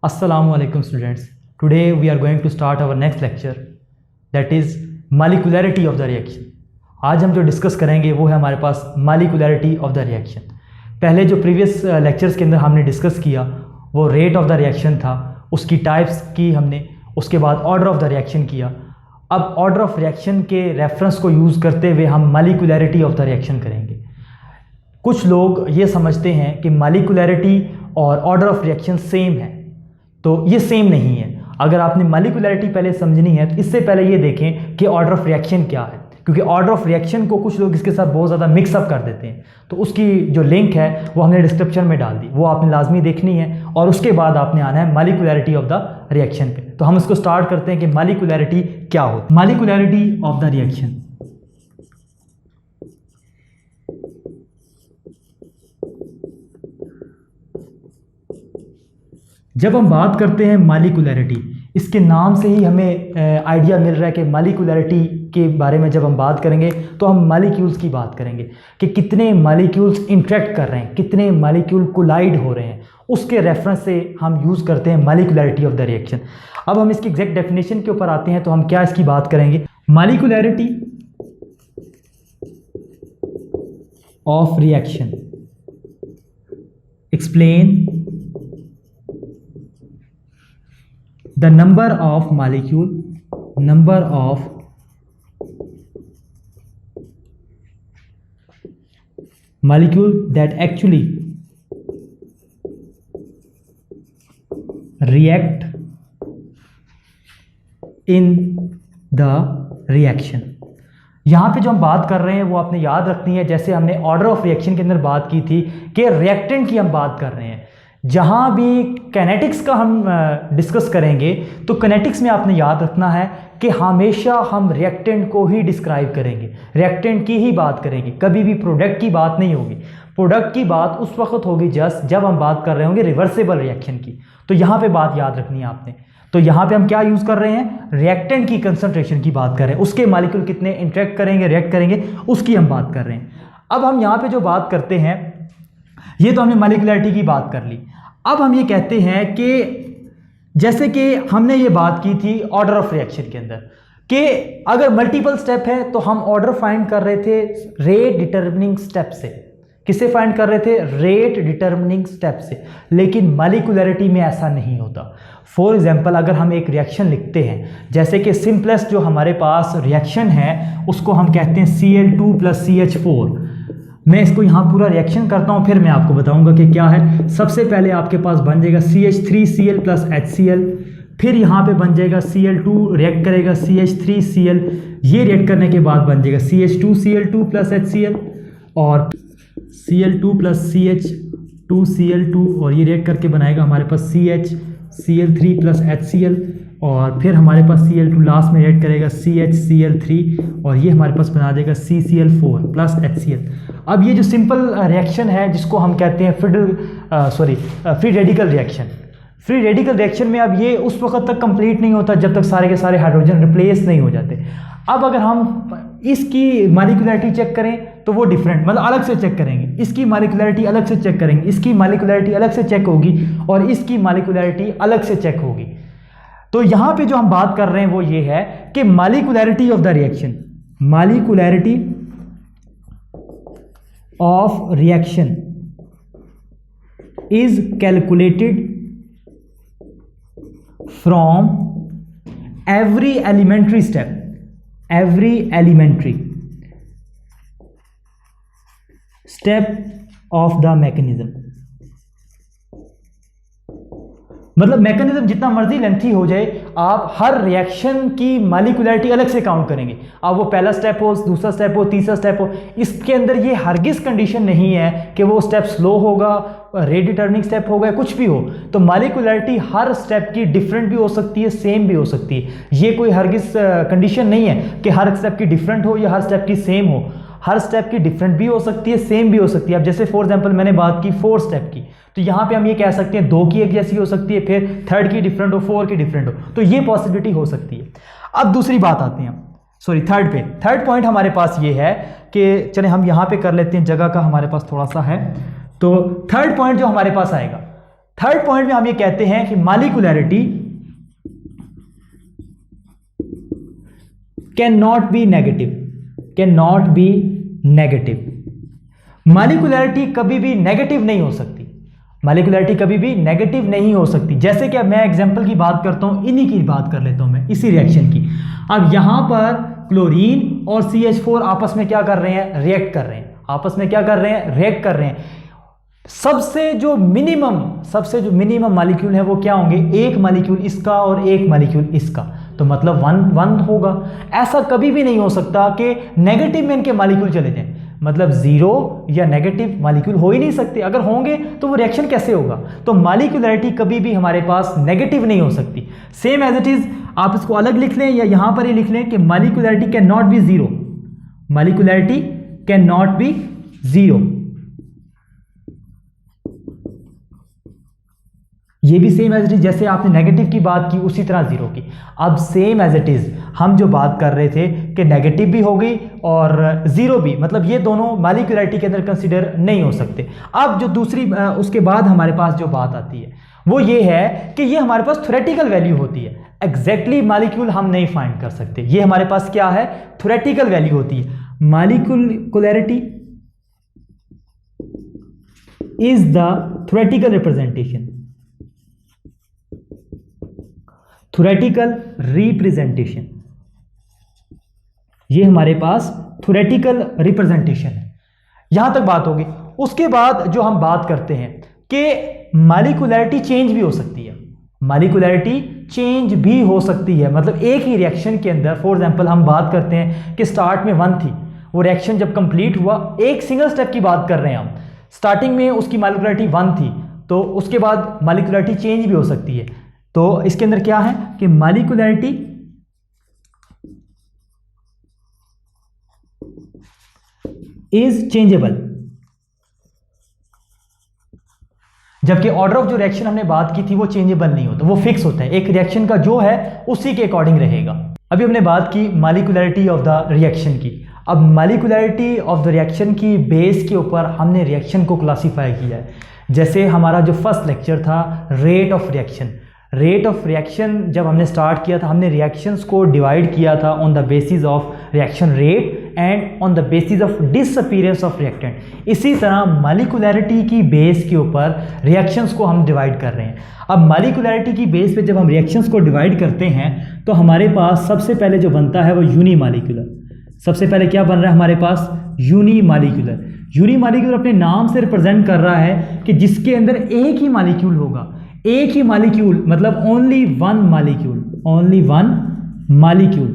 Assalamu alaikum students. Today we are going to start our next lecture, that is molecularity of the reaction. आज हम जो discuss करेंगे वो है हमारे पास molecularity of the reaction. पहले जो प्रीवियस लेक्चर्स के अंदर हमने डिस्कस किया वो रेट ऑफ द रिएक्शन था, उसकी टाइप्स की हमने, उसके बाद ऑर्डर ऑफ द रिएक्शन किया. अब ऑर्डर ऑफ रिएक्शन के रेफरेंस को यूज़ करते हुए हम molecularity of the reaction करेंगे. कुछ लोग ये समझते हैं कि molecularity और ऑर्डर ऑफ रिएक्शन सेम है, तो ये सेम नहीं है. अगर आपने molecularity पहले समझनी है तो इससे पहले ये देखें कि ऑर्डर ऑफ रिएक्शन क्या है, क्योंकि ऑर्डर ऑफ रिएक्शन को कुछ लोग इसके साथ बहुत ज़्यादा मिक्सअप कर देते हैं. तो उसकी जो लिंक है वो हमने डिस्क्रिप्शन में डाल दी, वो आपने लाजमी देखनी है और उसके बाद आपने आना है molecularity ऑफ द रिएक्शन पे. तो हम इसको स्टार्ट करते हैं कि molecularity क्या हो. molecularity ऑफ द रिएक्शन, जब हम बात करते हैं molecularity, इसके नाम से ही हमें आइडिया मिल रहा है कि molecularity के बारे में जब हम बात करेंगे तो हम मॉलिक्यूल्स की बात करेंगे कि कितने मॉलिक्यूल्स इंटरेक्ट कर रहे हैं, कितने मॉलिक्यूल कोलाइड हो रहे हैं. उसके रेफरेंस से हम यूज़ करते हैं molecularity ऑफ द रिएक्शन. अब हम इसकी एग्जैक्ट डेफिनेशन के ऊपर आते हैं तो हम क्या इसकी बात करेंगे. molecularity of reaction explain the number of molecule that actually react in the reaction. यहाँ पे जो हम बात कर रहे हैं वो आपने याद रखनी है, जैसे हमने ऑर्डर ऑफ रिएक्शन के अंदर बात की थी कि रिएक्टेंट की हम बात कर रहे हैं. जहाँ भी कैनेटिक्स का हम डिस्कस करेंगे तो कैनेटिक्स में आपने याद रखना है कि हमेशा हम रिएक्टेंट को ही डिस्क्राइब करेंगे, रिएक्टेंट की ही बात करेंगे, कभी भी प्रोडक्ट की बात नहीं होगी. प्रोडक्ट की बात उस वक्त होगी जब हम बात कर रहे होंगे रिवर्सिबल रिएक्शन की. तो यहाँ पे बात याद रखनी है आपने. तो यहाँ पे हम क्या यूज़ कर रहे हैं, रिएक्टेंट की कंसंट्रेशन की बात कर रहे हैं, उसके मॉलिक्यूल कितने इंटरेक्ट करेंगे, रिएक्ट करेंगे, उसकी हम बात कर रहे हैं. अब हम यहाँ पे जो बात करते हैं, ये तो हमने molecularity की बात कर ली. अब हम ये कहते हैं कि जैसे कि हमने ये बात की थी ऑर्डर ऑफ रिएक्शन के अंदर कि अगर मल्टीपल स्टेप है तो हम ऑर्डर फाइंड कर रहे थे रेट डिटर्मिनिंग स्टेप से. किससे फाइंड कर रहे थे, रेट डिटर्मिनिंग स्टेप से. लेकिन molecularity में ऐसा नहीं होता. फॉर एग्जाम्पल अगर हम एक रिएक्शन लिखते हैं, जैसे कि सिंपलेस्ट जो हमारे पास रिएक्शन है उसको हम कहते हैं Cl2 + CH4. मैं इसको यहाँ पूरा रिएक्शन करता हूँ, फिर मैं आपको बताऊँगा कि क्या है. सबसे पहले आपके पास बन जाएगा CH3Cl + HCl, फिर यहाँ पे बन जाएगा Cl2 रिएक्ट करेगा CH3Cl, ये रिएक्ट करने के बाद बन जाएगा CH2Cl2 + HCl और Cl2 + CH2Cl2 और ये रिएक्ट करके बनाएगा हमारे पास CHCl3 + HCl और फिर हमारे पास Cl2 लास्ट में रिएक्ट करेगा CHCl3 और ये हमारे पास बना देगा CCl4 + HCl. अब ये जो सिंपल रिएक्शन है जिसको हम कहते हैं free radical reaction. Free radical reaction में अब ये उस वक्त तक कंप्लीट नहीं होता जब तक सारे के सारे हाइड्रोजन रिप्लेस नहीं हो जाते. अब अगर हम इसकी molecularity चेक करें तो वो डिफरेंट, मतलब अलग से चेक करेंगे. इसकी molecularity अलग से चेक करेंगे, इसकी molecularity अलग से चेक होगी और इसकी molecularity अलग से चेक होगी. तो यहाँ पे जो हम बात कर रहे हैं वो ये है कि molecularity of the reaction, molecularity of reaction is calculated from every elementary step of the mechanism. मतलब मैकेनिज्म जितना मर्जी लेंथी हो जाए, आप हर रिएक्शन की molecularity अलग से काउंट करेंगे. अब वो पहला स्टेप हो, दूसरा स्टेप हो, तीसरा स्टेप हो, इसके अंदर ये हरगिज कंडीशन नहीं है कि वो स्टेप स्लो होगा, रेट डिटर्मिनिंग स्टेप होगा, कुछ भी हो. तो molecularity हर स्टेप की डिफरेंट भी हो सकती है, सेम भी हो सकती है. ये कोई हरगिज कंडीशन नहीं है कि हर स्टेप की डिफरेंट हो या हर स्टेप की सेम हो. हर स्टेप की डिफरेंट भी हो सकती है, सेम भी हो सकती है. अब जैसे फॉर एग्जांपल मैंने बात की 4 स्टेप की, तो यहाँ पे हम ये कह सकते हैं 2 की एक जैसी हो सकती है, फिर 3rd की डिफरेंट हो, 4 की डिफरेंट हो. तो ये पॉसिबिलिटी हो सकती है. अब दूसरी बात आते हैं, थर्ड पे. थर्ड पॉइंट हमारे पास ये है कि चले हम यहाँ पे कर लेते हैं, जगह का हमारे पास थोड़ा सा है. तो थर्ड पॉइंट जो हमारे पास आएगा, थर्ड पॉइंट में हम ये कहते हैं कि molecularity can not B negative. मॉलिक्यूलैरिटी कभी भी नेगेटिव नहीं हो सकती, मॉलिक्यूलैरिटी कभी भी नेगेटिव नहीं हो सकती। जैसे कि अब मैं एग्जांपल की बात करता हूं, इन्हीं की बात कर लेता हूं मैं, इसी रिएक्शन की। अब यहां पर क्लोरीन और CH4 आपस में क्या कर रहे हैं, रिएक्ट कर रहे हैं, आपस में क्या कर रहे हैं, रिएक्ट कर रहे हैं। सबसे जो मिनिमम मॉलिक्यूल है वो क्या होंगे, एक मॉलिक्यूल इसका और एक मॉलिक्यूल इसका, तो मतलब वन होगा। ऐसा कभी भी नहीं हो सकता कि नेगेटिव में इनके मॉलिक्यूल चले जाएं, मतलब जीरो या नेगेटिव मॉलिक्यूल हो ही नहीं सकते। अगर होंगे तो वो रिएक्शन कैसे होगा। तो मॉलिक्यूलैरिटी कभी भी हमारे पास नेगेटिव नहीं हो सकती। सेम एज इट इज, आप इसको अलग लिख लें या यहां पर ही लिख लें कि molecularity can not be zero, molecularity can not be zero. ये भी सेम एज इट इज, जैसे आपने नेगेटिव की बात की उसी तरह जीरो की। अब सेम एज इट इज हम जो बात कर रहे थे कि नेगेटिव भी हो गई और जीरो भी, मतलब ये दोनों मॉलिक्यूलैरिटी के अंदर कंसीडर नहीं हो सकते। अब जो दूसरी उसके बाद हमारे पास जो बात आती है वो ये है कि ये हमारे पास थ्योरेटिकल वैल्यू होती है, एग्जैक्टली मॉलिक्यूल हम नहीं फाइंड कर सकते। ये हमारे पास क्या है, थ्योरेटिकल वैल्यू होती है। Molecularity is the theoretical representation, theoretical representation, ये हमारे पास थ्योरेटिकल रिप्रेजेंटेशन है। यहां तक बात होगी। उसके बाद जो हम बात करते हैं कि मॉलिक्यूलैरिटी चेंज भी हो सकती है, मॉलिक्यूलैरिटी चेंज भी हो सकती है। मतलब एक ही रिएक्शन के अंदर, फॉर एग्जांपल हम बात करते हैं कि स्टार्ट में 1 थी, वो रिएक्शन जब कंप्लीट हुआ, एक सिंगल स्टेप की बात कर रहे हैं हम, स्टार्टिंग में उसकी मॉलिक्यूलैरिटी 1 थी, तो उसके बाद मॉलिक्यूलैरिटी चेंज भी हो सकती है। तो इसके अंदर क्या है कि मॉलिक्यूलैरिटी इज चेंजेबल, जबकि ऑर्डर ऑफ जो रिएक्शन हमने बात की थी वो चेंजेबल नहीं होता, वो फिक्स होता है। एक रिएक्शन का जो है उसी के अकॉर्डिंग रहेगा। अभी हमने बात की मॉलिक्यूलैरिटी ऑफ द रिएक्शन की। अब मॉलिक्यूलैरिटी ऑफ द रिएक्शन की बेस के ऊपर हमने रिएक्शन को क्लासिफाई किया है। जैसे हमारा जो फर्स्ट लेक्चर था rate of reaction, rate of reaction जब हमने स्टार्ट किया था, हमने रिएक्शंस को डिवाइड किया था on the basis of reaction rate and on the basis of disappearance of reactant. इसी तरह मॉलिक्यूलैरिटी की बेस के ऊपर रिएक्शंस को हम डिवाइड कर रहे हैं। अब मॉलिक्यूलैरिटी की बेस पे जब हम रिएक्शंस को डिवाइड करते हैं तो हमारे पास सबसे पहले जो बनता है वो यूनिमॉलिक्यूलर। सबसे पहले क्या बन रहा है हमारे पास, यूनिमॉलिक्यूलर। यूनिमॉलिक्यूलर अपने नाम से रिप्रेजेंट कर रहा है कि जिसके अंदर एक ही मॉलिक्यूल होगा, एक ही मॉलिक्यूल, मतलब only one molecule, only one molecule,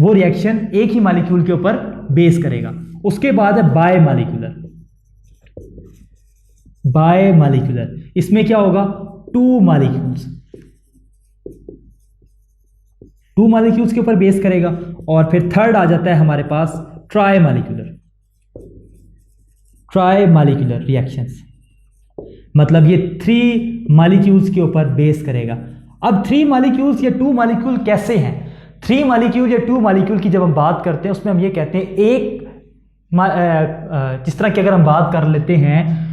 वो रिएक्शन एक ही मॉलिक्यूल के ऊपर बेस करेगा। उसके बाद है बायमॉलिक्यूलर, बायमॉलिक्यूलर इसमें क्या होगा, टू मॉलिक्यूल्स, टू मॉलिक्यूल्स के ऊपर बेस करेगा। और फिर थर्ड आ जाता है हमारे पास ट्राइमॉलिक्यूलर, ट्राइमॉलिक्यूलर रिएक्शंस, मतलब ये 3 मॉलिक्यूल्स के ऊपर बेस करेगा। अब 3 मॉलिक्यूल्स या 2 मॉलिक्यूल कैसे हैं, 3 मॉलिक्यूल या 2 मॉलिक्यूल की जब हम बात करते हैं उसमें हम ये कहते हैं एक जिस तरह की अगर हम बात कर लेते हैं,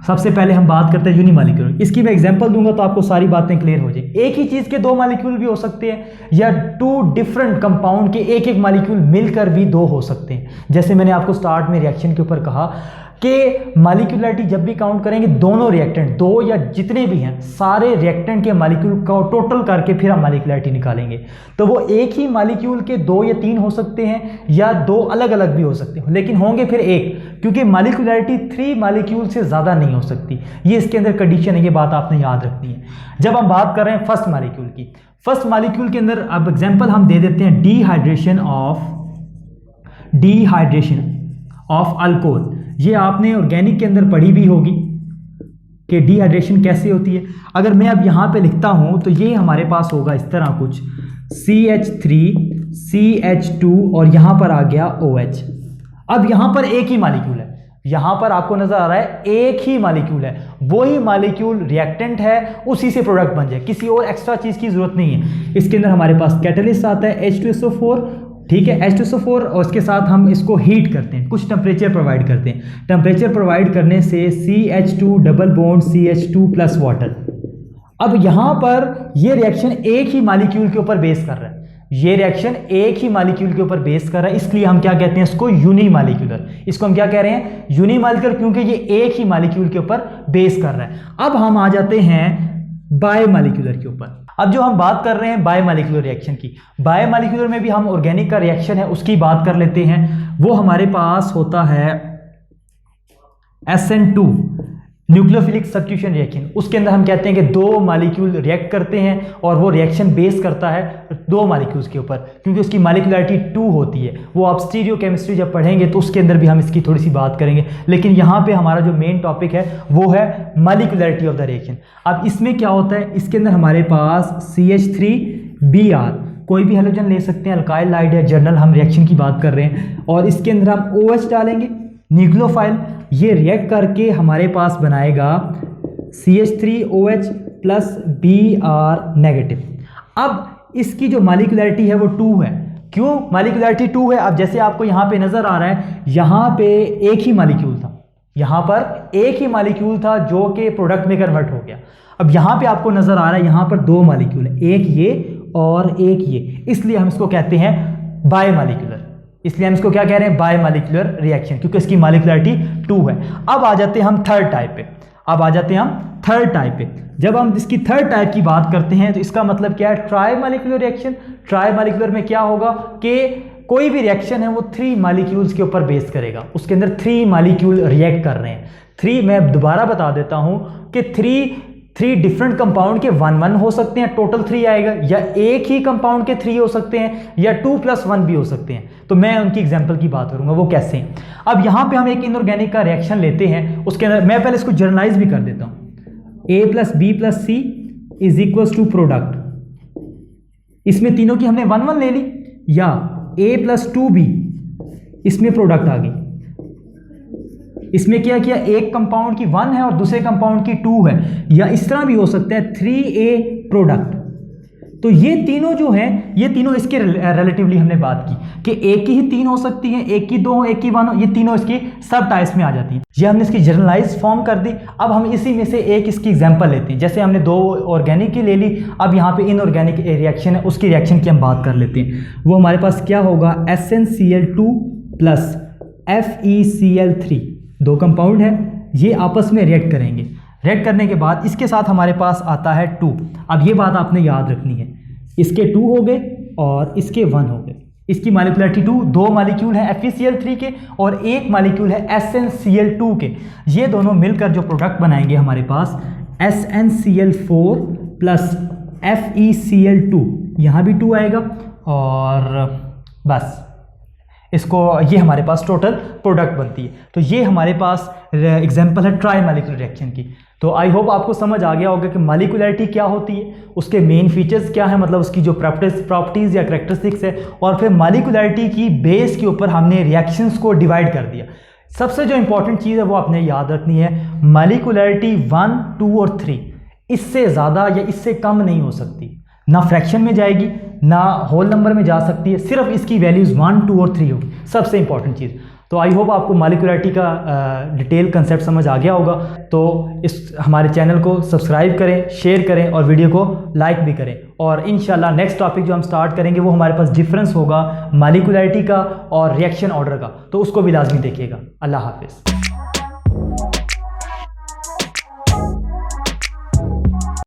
सबसे पहले हम बात करते हैं यूनिमॉलिक्यूलर। इसकी मैं एग्जांपल दूंगा तो आपको सारी बातें क्लियर हो जाए। एक ही चीज के 2 मॉलिक्यूल भी हो सकते हैं या 2 डिफरेंट कंपाउंड के एक मॉलिक्यूल मिलकर भी 2 हो सकते हैं। जैसे मैंने आपको स्टार्ट में रिएक्शन के ऊपर कहा कि मॉलिक्यूलैरिटी जब भी काउंट करेंगे, दोनों रिएक्टेंट, 2 या जितने भी हैं सारे रिएक्टेंट के मॉलिक्यूल को टोटल करके फिर हम मॉलिक्यूलैरिटी निकालेंगे। तो वो एक ही मॉलिक्यूल के 2 या 3 हो सकते हैं या 2 अलग अलग भी हो सकते हैं, लेकिन होंगे फिर एक, क्योंकि मॉलिक्यूलैरिटी 3 मॉलिक्यूल से ज़्यादा नहीं हो सकती। ये इसके अंदर कंडीशन है, ये बात आपने याद रखनी है। जब हम बात कर रहे हैं फर्स्ट मॉलिक्यूल की, फर्स्ट मॉलिक्यूल के अंदर अब एग्जाम्पल हम दे देते हैं डिहाइड्रेशन ऑफ अल्कोहल। ये आपने ऑर्गेनिक के अंदर पढ़ी भी होगी कि डिहाइड्रेशन कैसे होती है। अगर मैं अब यहाँ पे लिखता हूँ तो ये हमारे पास होगा इस तरह कुछ, CH3 CH2 और यहाँ पर आ गया OH। अब यहाँ पर एक ही मॉलिक्यूल है, यहाँ पर आपको नजर आ रहा है एक ही मॉलिक्यूल है, वही मॉलिक्यूल रिएक्टेंट है, उसी से प्रोडक्ट बन जाए, किसी और एक्स्ट्रा चीज की जरूरत नहीं है। इसके अंदर हमारे पास कैटलिस्ट आता है H2SO4 ठीक है, H2SO4 और उसके साथ हम इसको हीट करते हैं, कुछ टेम्परेचर प्रोवाइड करते हैं। टेम्परेचर प्रोवाइड करने से CH2 double bond CH2 plus water. अब यहाँ पर ये रिएक्शन एक ही मॉलिक्यूल के ऊपर बेस कर रहा है, ये रिएक्शन एक ही मॉलिक्यूल के ऊपर बेस कर रहा है, इसलिए हम क्या कहते हैं इसको यूनिमॉलिक्यूलर। इसको हम क्या कह रहे हैं, यूनिमॉलिक्यूलर, क्योंकि ये एक ही मॉलिक्यूल के ऊपर बेस कर रहा है। अब हम आ जाते हैं बायोमॉलिक्यूलर के ऊपर। अब जो हम बात कर रहे हैं बायोमॉलिक्यूलर रिएक्शन की, बायोमॉलिक्यूलर में भी हम ऑर्गेनिक का रिएक्शन है उसकी बात कर लेते हैं। वो हमारे पास होता है SN2 न्यूक्लियोफिलिक सब्स्टिट्यूशन रिएक्शन। उसके अंदर हम कहते हैं कि दो मॉलिक्यूल रिएक्ट करते हैं और वो रिएक्शन बेस करता है दो मॉलिक्यूल्स के ऊपर, क्योंकि उसकी मॉलिक्यूलरिटी 2 होती है। वो आप स्टीरियो केमिस्ट्री जब पढ़ेंगे तो उसके अंदर भी हम इसकी थोड़ी सी बात करेंगे, लेकिन यहाँ पे हमारा जो मेन टॉपिक है वो है मॉलिक्यूलरिटी ऑफ द रिएक्शन। अब इसमें क्या होता है, इसके अंदर हमारे पास CH3Br, कोई भी हेलोजन ले सकते हैं, अल्काइल हाइड या जर्नल, हम रिएक्शन की बात कर रहे हैं, और इसके अंदर हम OH डालेंगे, न्यूक्लियोफाइल, ये रिएक्ट करके हमारे पास बनाएगा CH3OH प्लस Br नेगेटिव। अब इसकी जो मॉलिक्यूलरिटी है वो 2 है। क्यों मॉलिक्यूलरिटी 2 है? अब जैसे आपको यहाँ पे नजर आ रहा है, यहाँ पे एक ही मॉलिक्यूल था, यहाँ पर एक ही मॉलिक्यूल था जो कि प्रोडक्ट में कन्वर्ट हो गया। अब यहाँ पे आपको नजर आ रहा है यहाँ पर दो मॉलिक्यूल है, एक ये और एक ये, इसलिए हम इसको कहते हैं बायोमॉलिक्यूलर। इसलिए हम इसको क्या कह रहे हैं, बायोमॉलिक्यूलर रिएक्शन, क्योंकि इसकी मॉलिक्यूलरिटी 2 है। अब आ जाते हैं हम थर्ड टाइप पे। अब आ जाते हैं हम थर्ड टाइप पे। जब हम इसकी थर्ड टाइप की बात करते हैं तो इसका मतलब क्या है, ट्राइमॉलिक्यूलर रिएक्शन। ट्राइमॉलिक्यूलर में क्या होगा कि कोई भी रिएक्शन है वो 3 मॉलिक्यूल्स के ऊपर बेस करेगा, उसके अंदर 3 मॉलिक्यूल रिएक्ट कर रहे हैं। 3, मैं दोबारा बता देता हूं कि 3 डिफरेंट कंपाउंड के 1 हो सकते हैं, टोटल 3 आएगा, या एक ही कंपाउंड के 3 हो सकते हैं, या 2 + 1 भी हो सकते हैं। तो मैं उनकी एग्जांपल की बात करूंगा वो कैसे हैं। अब यहां पे हम एक इनऑर्गेनिक का रिएक्शन लेते हैं, उसके अंदर मैं पहले इसको जर्नलाइज भी कर देता हूं। A + B + C = product. इसमें तीनों की हमने 1 ले ली, या A + 2B, इसमें प्रोडक्ट आ गई। इसमें क्या किया, एक कंपाउंड की 1 है और दूसरे कंपाउंड की 2 है, या इस तरह भी हो सकता है 3A प्रोडक्ट। तो ये तीनों जो हैं, ये तीनों इसके रिलेटिवली हमने बात की कि एक की ही 3 हो सकती हैं, एक की 2, एक की 1, ये तीनों इसकी सब टाइप्स में आ जाती हैं। ये हमने इसकी जनरलाइज फॉर्म कर दी। अब हम इसी में से एक इसकी एग्जांपल लेते हैं। जैसे हमने 2 ऑर्गेनिक की ले ली, अब यहाँ पे इनऑर्गेनिक रिएक्शन है, उसकी रिएक्शन की हम बात कर लेते हैं। वो हमारे पास क्या होगा, SnCl2 + FeCl3, 2 कंपाउंड है, ये आपस में रिएक्ट करेंगे। रिएक्ट करने के बाद इसके साथ हमारे पास आता है 2। अब ये बात आपने याद रखनी है, इसके 2 हो गए और इसके 1 हो गए। इसकी मॉलिक्यूलरिटी 2, 2 मॉलिक्यूल है FeCl3 के और एक मॉलिक्यूल है SnCl2 के। ये दोनों मिलकर जो प्रोडक्ट बनाएंगे हमारे पास SnCl4 + FeCl2, यहाँ भी 2 आएगा, और बस इसको, ये हमारे पास टोटल प्रोडक्ट बनती है। तो ये हमारे पास एग्जांपल है ट्राइमॉलिक्यूलर रिएक्शन की। तो आई होप आपको समझ आ गया होगा कि मॉलिक्यूलरिटी क्या होती है, उसके मेन फीचर्स क्या है, मतलब उसकी जो प्रॉपर्टीज़ या करैक्टरिस्टिक्स है, और फिर मॉलिक्यूलरिटी की बेस के ऊपर हमने रिएक्शंस को डिवाइड कर दिया। सबसे जो इंपॉर्टेंट चीज़ है वो आपने याद रखनी है, मॉलिक्यूलरिटी 1, 2 और 3, इससे ज़्यादा या इससे कम नहीं हो सकती। ना फ्रैक्शन में जाएगी, ना होल नंबर में जा सकती है, सिर्फ इसकी वैल्यूज़ 1, 2 और 3 होगी, सबसे इंपॉर्टेंट चीज़। तो आई होप आपको मॉलिक्यूलरिटी का डिटेल कंसेप्ट समझ आ गया होगा। तो इस हमारे चैनल को सब्सक्राइब करें, शेयर करें और वीडियो को लाइक भी करें। और इंशाल्लाह नेक्स्ट टॉपिक जो हम स्टार्ट करेंगे वो हमारे पास डिफरेंस होगा मॉलिक्यूलरिटी का और रिएक्शन ऑर्डर का, तो उसको भी लाजमी देखिएगा। अल्लाह हाफिज़।